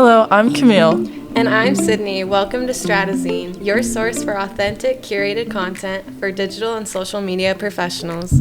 Hello, I'm Camille. And I'm Sydney. Welcome to Stratazine, your source for authentic, curated content for digital and social media professionals.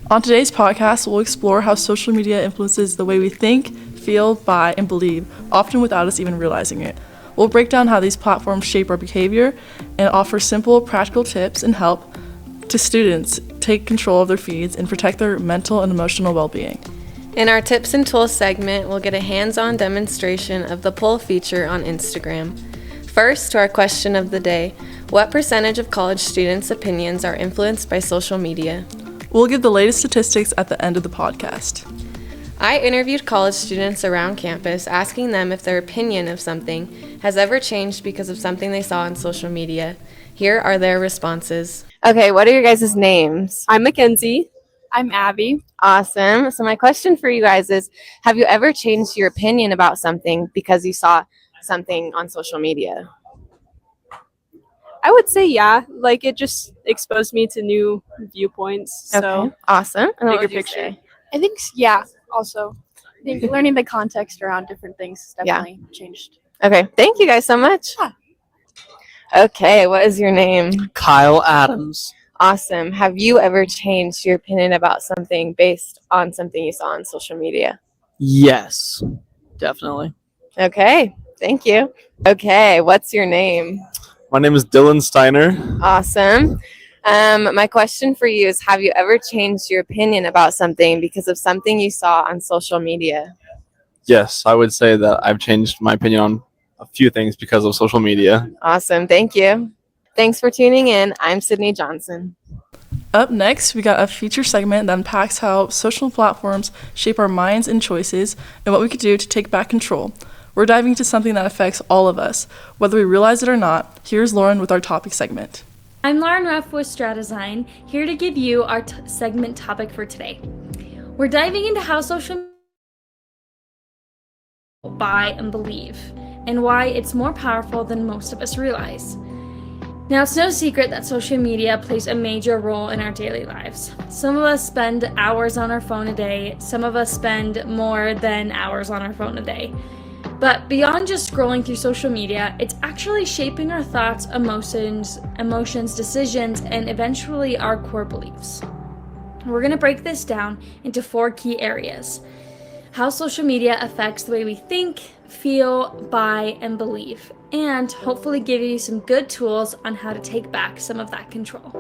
On today's podcast, we'll explore how social media influences the way we think, feel, buy, and believe, often without us even realizing it. We'll break down how these platforms shape our behavior and offer simple, practical tips and help to students take control of their feeds and protect their mental and emotional well-being. In our Tips and Tools segment, we'll get a hands-on demonstration of the poll feature on Instagram. First, to our question of the day, what percentage of college students' opinions are influenced by social media? We'll give the latest statistics at the end of the podcast. I interviewed college students around campus, asking them if their opinion of something has ever changed because of something they saw on social media. Here are their responses. Okay, what are your guys' names? I'm Mackenzie. I'm Abby. Awesome. So my question for you guys is, have you ever changed your opinion about something because you saw something on social media? I would say yeah. Like it just exposed me to new viewpoints. So Okay, awesome. And what bigger would you picture. say? I think, yeah, also. I think learning the context around different things Yeah. definitely changed. Okay, thank you guys so much. Yeah. Okay, what is your name? Kyle Adams. Awesome. Have you ever changed your opinion about something based on something you saw on social media? Yes, definitely. Okay, thank you. Okay, what's your name? My name is Dylan Steiner. Awesome. My question for you is, have you ever changed your opinion about something because of something you saw on social media? Yes, I would say that I've changed my opinion on a few things because of social media. Awesome, thank you. Thanks for tuning in. I'm Sydney Johnson. Up next, we got a feature segment that unpacks how social platforms shape our minds and choices and what we could do to take back control. We're diving into something that affects all of us, whether we realize it or not. Here's Lauren with our topic segment. I'm Lauren Ruff with Stratazine, here to give you our segment topic for today. We're diving into how social media buy and believe, and why it's more powerful than most of us realize. Now, it's no secret that social media plays a major role in our daily lives. Some of us spend hours on our phone a day, some of us spend more than hours on our phone a day. But beyond just scrolling through social media, it's actually shaping our thoughts, emotions, decisions, and eventually our core beliefs. We're going to break this down into 4 key areas: how social media affects the way we think, feel, buy, and believe, and hopefully give you some good tools on how to take back some of that control.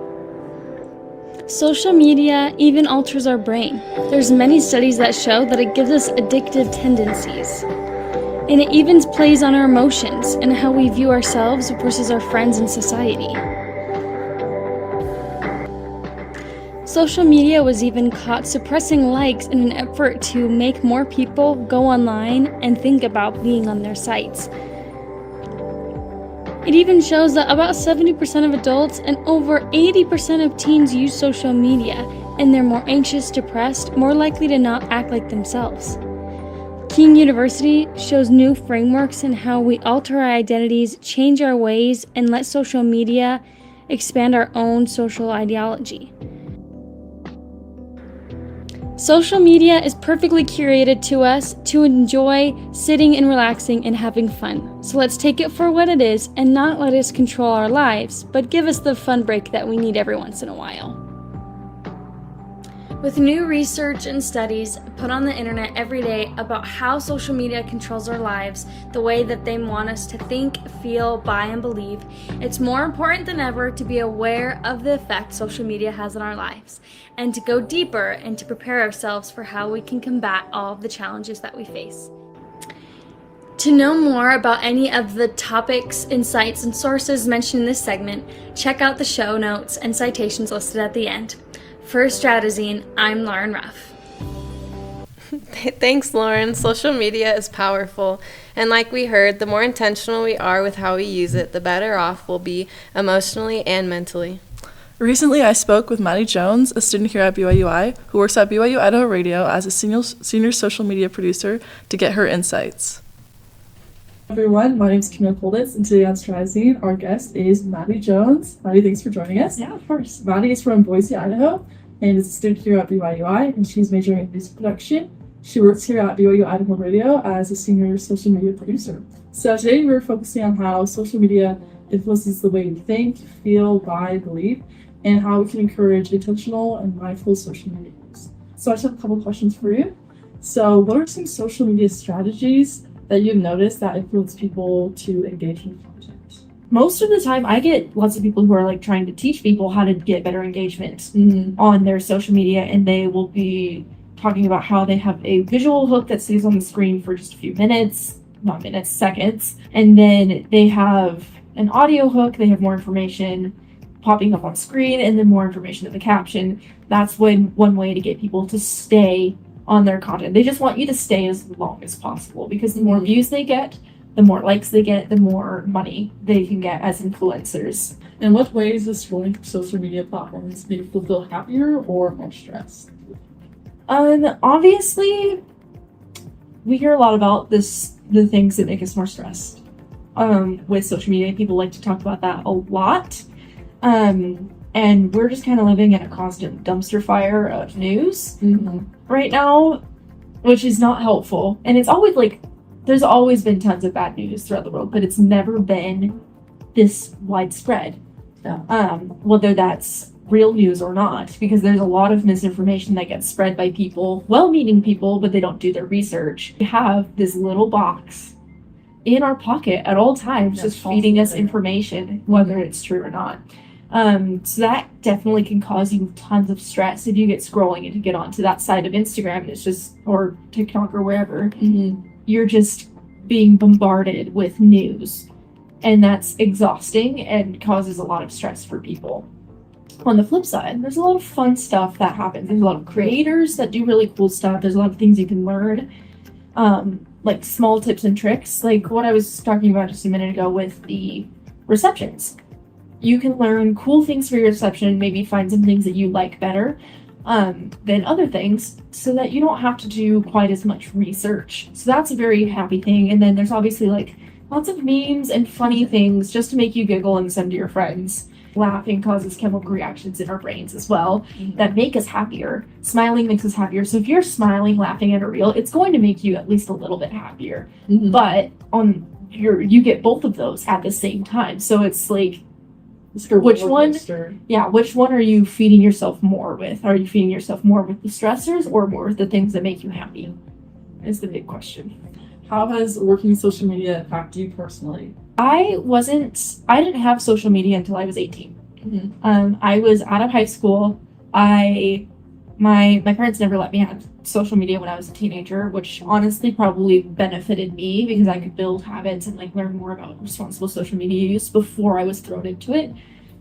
Social media even alters our brain. There's many studies that show that it gives us addictive tendencies. And it even plays on our emotions and how we view ourselves versus our friends and society. Social media was even caught suppressing likes in an effort to make more people go online and think about being on their sites. It even shows that about 70% of adults and over 80% of teens use social media, and they're more anxious, depressed, more likely to not act like themselves. King University shows new frameworks in how we alter our identities, change our ways, and let social media expand our own social ideology. Social media is perfectly curated to us to enjoy sitting and relaxing and having fun. So let's take it for what it is and not let us control our lives, but give us the fun break that we need every once in a while. With new research and studies put on the internet every day about how social media controls our lives, the way that they want us to think, feel, buy, and believe, it's more important than ever to be aware of the effect social media has on our lives and to go deeper and to prepare ourselves for how we can combat all of the challenges that we face. To know more about any of the topics, insights, and sources mentioned in this segment, check out the show notes and citations listed at the end. For Stratazine, I'm Lauren Ruff. Thanks, Lauren. Social media is powerful. And like we heard, the more intentional we are with how we use it, the better off we'll be emotionally and mentally. Recently, I spoke with Maddie Jones, a student here at BYUI, who works at BYU Idaho Radio as a senior social media producer, to get her insights. Everyone, my name is Camille Colditz, and today on Stratazine, our guest is Maddie Jones. Maddie, thanks for joining us. Yeah, of course. Maddie is from Boise, Idaho, and is a student here at BYUI, and she's majoring in music production. She works here at BYU Idaho Radio as a senior social media producer. So today we're focusing on how social media influences the way we think, feel, buy, believe, and how we can encourage intentional and mindful social media use. So I just have a couple questions for you. So what are some social media strategies that you've noticed that influence people to engage in content? Most of the time I get lots of people who are like trying to teach people how to get better engagement on their social media, and they will be talking about how they have a visual hook that stays on the screen for just a few minutes, not minutes, seconds, and then they have an audio hook, they have more information popping up on screen, and then more information in the caption. That's one way to get people to stay on their content. They just want you to stay as long as possible, because the more views they get, the more likes they get, the more money they can get as influencers. In what ways does scrolling through social media platforms make people feel happier or more stressed? Obviously, we hear a lot about the things that make us more stressed. With social media, people like to talk about that a lot. And we're just kind of living in a constant dumpster fire of news right now, which is not helpful. And it's always there's always been tons of bad news throughout the world, but it's never been this widespread. Whether that's real news or not, because there's a lot of misinformation that gets spread by people, well-meaning people, but they don't do their research. We have this little box in our pocket at all times, just feeding us information, whether it's true or not. So that definitely can cause you tons of stress if you get scrolling and to get onto that side of Instagram. It's just, or TikTok or wherever, you're just being bombarded with news, and that's exhausting and causes a lot of stress for people. On the flip side, there's a lot of fun stuff that happens. There's a lot of creators that do really cool stuff. There's a lot of things you can learn, like small tips and tricks, like what I was talking about just a minute ago with the receptions. You can learn cool things for your reception, maybe find some things that you like better than other things, so that you don't have to do quite as much research. So that's a very happy thing. And then there's obviously like lots of memes and funny things just to make you giggle and send to your friends. Laughing causes chemical reactions in our brains as well that make us happier. Smiling makes us happier. So if you're smiling, laughing at a reel, it's going to make you at least a little bit happier. But you get both of those at the same time. So it's like, which one are you feeding yourself more with? Are you feeding yourself more with the stressors or more with the things that make you happy? Is the big question. How has working social media impacted you personally? I didn't have social media until I was 18. I was out of high school. My parents never let me have social media when I was a teenager, which honestly probably benefited me because I could build habits and like learn more about responsible social media use before I was thrown into it.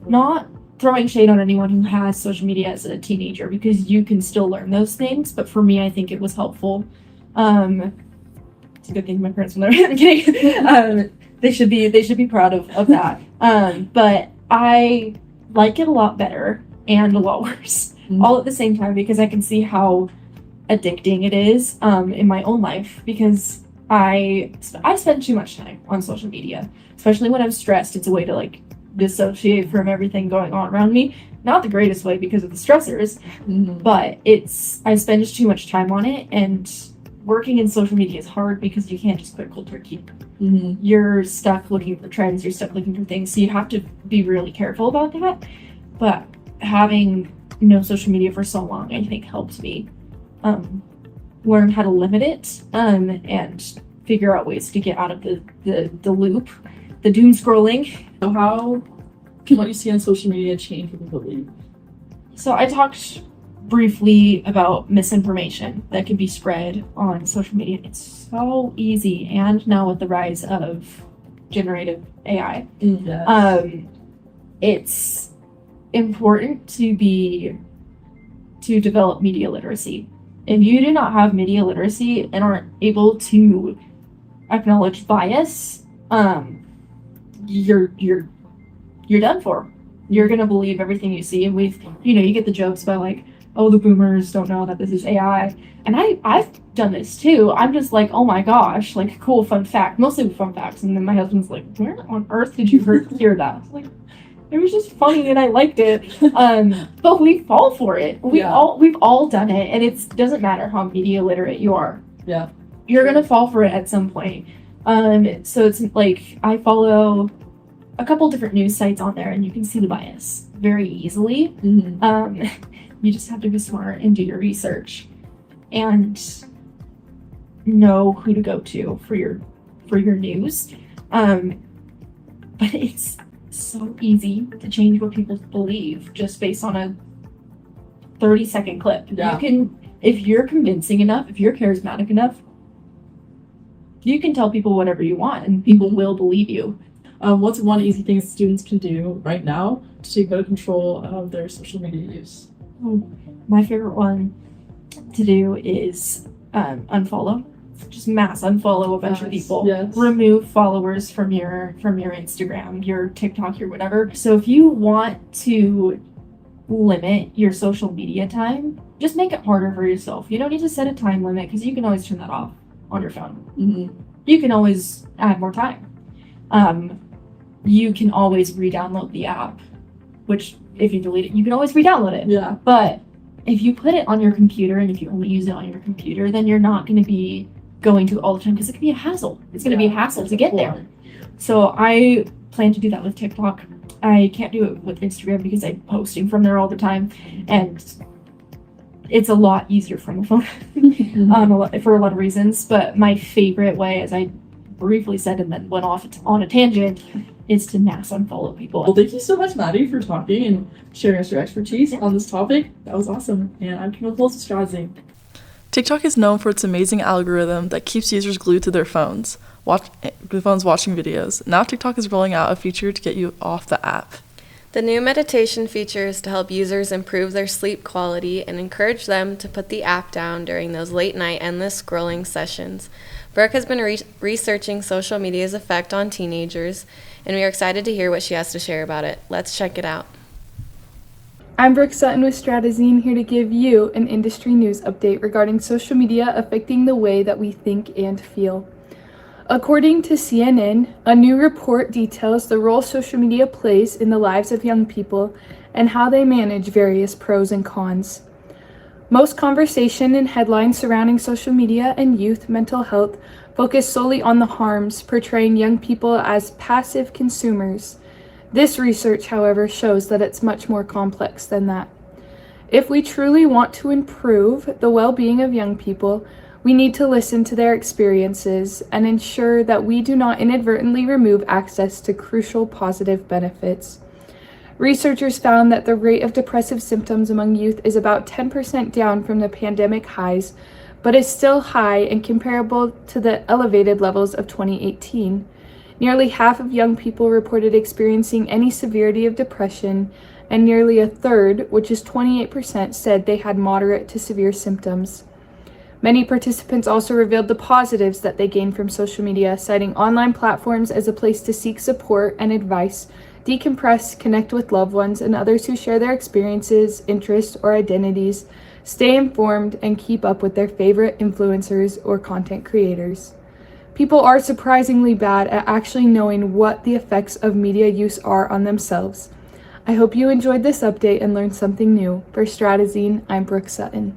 Not throwing shade on anyone who has social media as a teenager, because you can still learn those things, but for me, I think it was helpful. It's a good thing my parents were there. I'm kidding. They should be proud of that. But I like it a lot better and a lot worse all at the same time, because I can see how addicting it is in my own life, because I spend too much time on social media, especially when I'm stressed. It's a way to like dissociate from everything going on around me. Not the greatest way because of the stressors, but I spend too much time on it, and working in social media is hard because you can't just quit cold turkey. You're stuck looking for trends, you're stuck looking for things, so you have to be really careful about that. But having no social media for so long, I think, helps me learn how to limit it and figure out ways to get out of the loop, the doom scrolling. So how can what you see on social media change what you believe? So I talked briefly about misinformation that can be spread on social media. It's so easy, and now with the rise of generative AI, it's important to develop media literacy. If you do not have media literacy and aren't able to acknowledge bias, you're done for. You're gonna believe everything you see, and you get the jokes about like, oh, the boomers don't know that this is AI. And I've done this too. I'm just like, oh my gosh, like cool fun fact, mostly fun facts. And then my husband's like, where on earth did you hear that? I was like, It was just funny and I liked it. But we fall for it. We've all done it, and it doesn't matter how media literate you are. Yeah. You're gonna fall for it at some point. So it's like I follow a couple different news sites on there, and you can see the bias very easily. You just have to be smart and do your research and know who to go to for your news. But it's so easy to change what people believe just based on a 30-second clip. Yeah. You can, if you're convincing enough, if you're charismatic enough, you can tell people whatever you want and people will believe you. What's one easy thing students can do right now to take better control of their social media use? My favorite one to do is unfollow. Just mass unfollow a bunch of people. Yes. Remove followers from your Instagram, your TikTok, your whatever. So if you want to limit your social media time, just make it harder for yourself. You don't need to set a time limit because you can always turn that off on your phone. You can always add more time. You can always re-download the app, which if you delete it, you can always re-download it. Yeah. But if you put it on your computer and if you only use it on your computer, then you're not going to be going to it all the time because it can be a hassle. It's going to be a hassle to get there. So I plan to do that with TikTok. I can't do it with Instagram because I'm posting from there all the time, and it's a lot easier from the phone for a lot of reasons. But my favorite way, as I briefly said and then went off on a tangent, is to mass unfollow people. Well, thank you so much, Maddie, for talking and sharing us your expertise on this topic. That was awesome. And I'm Camille Stratzing. TikTok is known for its amazing algorithm that keeps users glued to their phones, watching videos. Now TikTok is rolling out a feature to get you off the app. The new meditation feature is to help users improve their sleep quality and encourage them to put the app down during those late night endless scrolling sessions. Brooke has been researching social media's effect on teenagers, and we are excited to hear what she has to share about it. Let's check it out. I'm Brooke Sutton with Stratazine, here to give you an industry news update regarding social media affecting the way that we think and feel. According to CNN, a new report details the role social media plays in the lives of young people and how they manage various pros and cons. Most conversation and headlines surrounding social media and youth mental health focus solely on the harms, portraying young people as passive consumers. This research, however, shows that it's much more complex than that. If we truly want to improve the well-being of young people, we need to listen to their experiences and ensure that we do not inadvertently remove access to crucial positive benefits. Researchers found that the rate of depressive symptoms among youth is about 10% down from the pandemic highs, but is still high and comparable to the elevated levels of 2018. Nearly half of young people reported experiencing any severity of depression, and nearly a third, which is 28%, said they had moderate to severe symptoms. Many participants also revealed the positives that they gained from social media, citing online platforms as a place to seek support and advice, decompress, connect with loved ones and others who share their experiences, interests, or identities, stay informed, and keep up with their favorite influencers or content creators. People are surprisingly bad at actually knowing what the effects of media use are on themselves. I hope you enjoyed this update and learned something new. For Stratazine, I'm Brooke Sutton.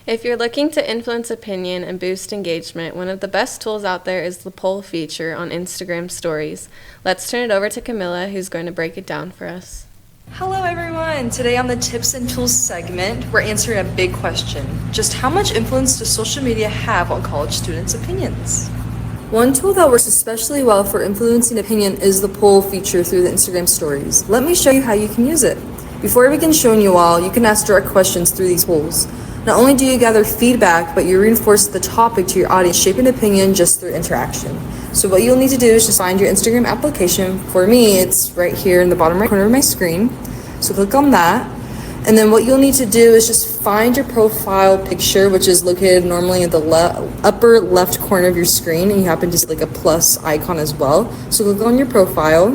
If you're looking to influence opinion and boost engagement, one of the best tools out there is the poll feature on Instagram stories. Let's turn it over to Camilla, who's going to break it down for us. Hello everyone! Today on the Tips and Tools segment, we're answering a big question. Just how much influence does social media have on college students' opinions? One tool that works especially well for influencing opinion is the poll feature through the Instagram stories. Let me show you how you can use it. Before I begin showing you all, you can ask direct questions through these polls. Not only do you gather feedback, but you reinforce the topic to your audience, shaping opinion just through interaction. So what you'll need to do is just find your Instagram application. For me, it's right here in the bottom right corner of my screen. So click on that. And then what you'll need to do is just find your profile picture, which is located normally in the upper left corner of your screen, and you happen to see like a plus icon as well. So click on your profile,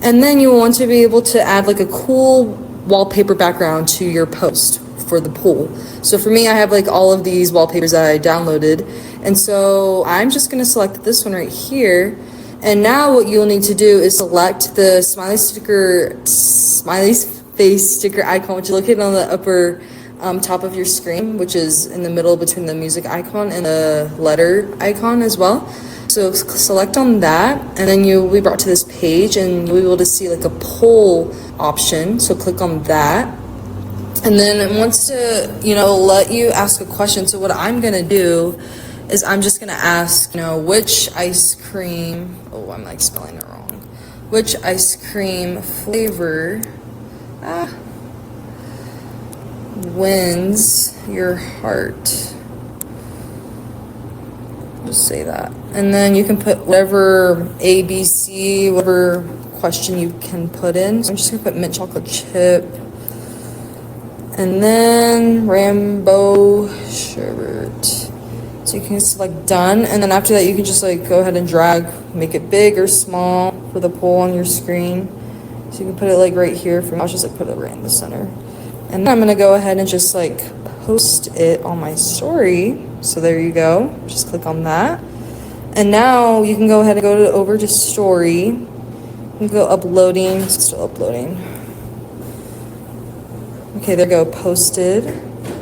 and then you will want to be able to add like a cool wallpaper background to your post for the poll. So for me, I have like all of these wallpapers that I downloaded, and so I'm just going to select this one right here. And now what you'll need to do is select the smiley face sticker icon, which is located on the upper top of your screen, which is in the middle between the music icon and the letter icon as well. So select on that, and then you'll be brought to this page, and you'll be able to see like a poll option. So click on that, and then it wants to, let you ask a question. So what I'm gonna do is I'm just gonna ask, which ice cream? Oh, I'm like spelling it wrong. Which ice cream flavor wins your heart? Just say that. And then you can put whatever A, B, C, whatever question you can put in. So I'm just gonna put mint chocolate chip. And then rainbow sherbet. So you can select done. And then after that, you can just go ahead and drag, make it big or small for the poll on your screen. So you can put it right here. I'll just put it right in the center. And then I'm gonna go ahead and just post it on my story. So there you go. Just click on that. And now you can go ahead and go over to story. You can go uploading. It's still uploading. Okay, there you go, posted.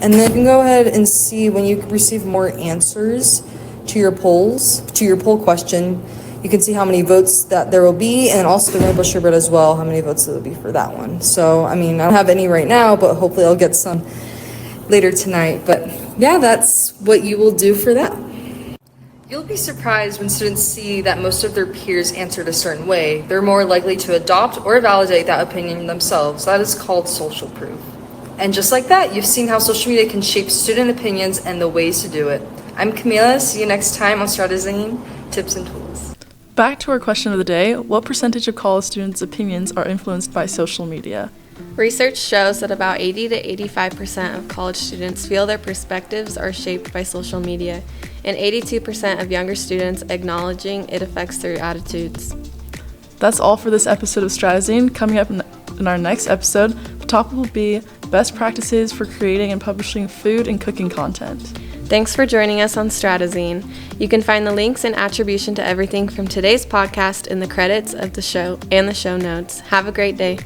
And then you can go ahead and see when you receive more answers to your polls, to your poll question. You can see how many votes that there will be, and also the rainbow sherbet as well, how many votes there will be for that one. So, I don't have any right now, but hopefully I'll get some later tonight. But yeah, that's what you will do for that. You'll be surprised when students see that most of their peers answered a certain way. They're more likely to adopt or validate that opinion themselves. That is called social proof. And just like that, you've seen how social media can shape student opinions and the ways to do it. I'm Camila. See you next time on Strategizing Tips and Tools. Back to our question of the day, what percentage of college students' opinions are influenced by social media? Research shows that about 80 to 85% of college students feel their perspectives are shaped by social media, and 82% of younger students acknowledging it affects their attitudes. That's all for this episode of Strategizing. Coming up in our next episode, the topic will be best practices for creating and publishing food and cooking content. Thanks for joining us on Strategizing. You can find the links and attribution to everything from today's podcast in the credits of the show and the show notes. Have a great day.